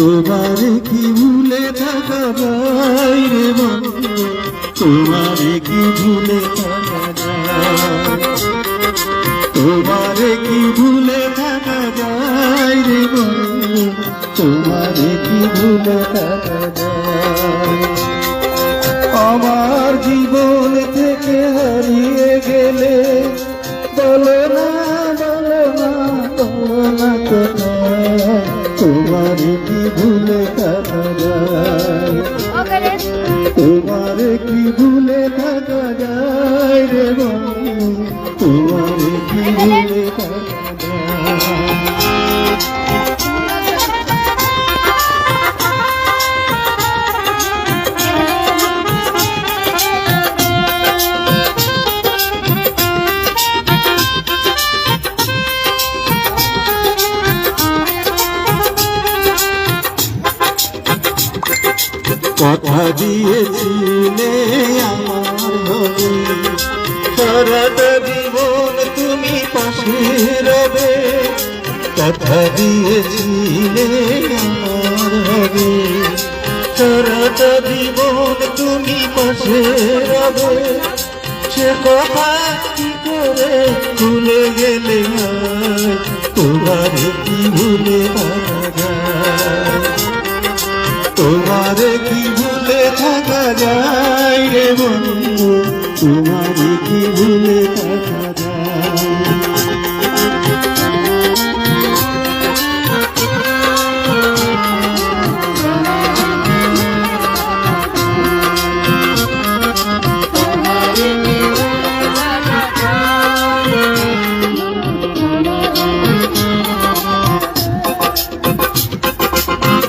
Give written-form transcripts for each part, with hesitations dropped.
তোমারে কি ভুলে থাকা যায় রে বন্ধু, তোমারে কি ভুলে থাকা যায়, তোমারে কি ভুলে থাকা যায় রে বন্ধু, তোমারে কি ভুলে থাকা যায়। আমার জীবন থেকে হারিয়ে গেলে বলো না বলো না বলো না কোথায়, তোমারে কি ভুলে থাকা যায়, তোমারে কি ভুলে থাকা যায় রে বন্ধু, তোমারে কি ভুলে থাকা যায়। কথা দিয়েছিলে আমার হবে, সারাটা জীবন তুমি পাশে রবে, কথা দিয়েছিলে আমার হবে, সারাটা জীবন তুমি পাশে রবে, সে কথা কি করে ভুলে গেলে তোমারে কি ভুলে থাকা যায়, তোমারে কি ভুলে থাকা যায় রে বন্ধু, তোমারে কি ভুলে থাকা যায়।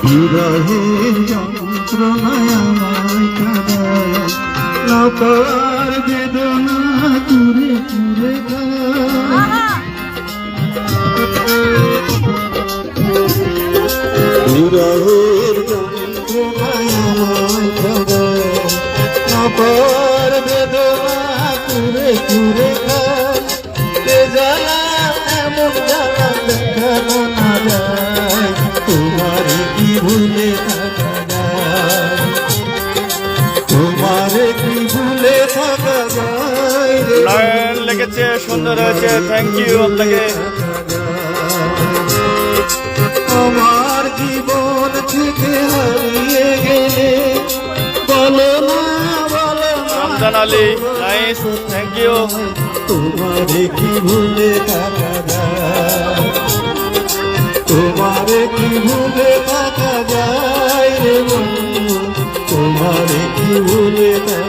বিরহের যন্ত্রণায় আমায় কাঁদায়, না পার বেদনা তুরে তুরে যায়, বিরহের যন্ত্রণায় আমায় কাঁদায়, না পার বেদনা তুরে তুরে যায়, এ জ্বালা এমন জ্বালা দেখানো না যায়, তোমারে কি ভুলে থাকা যায়, তোমারে কি ভুলে থাকা যায় রে। লাইন লেগেছে, সুন্দর হয়েছে, থ্যাংক ইউ আপনাকে। আমার জীবন থেকে হারিয়ে গেলে বলো না বলো না, Ramzan Ali nice, thank you. তোমারে কি ভুলে থাকা যায়, তোমারে কি ভুলে থাকা যায় রে বন্ধু, তোমারে কি ভুলে থাকা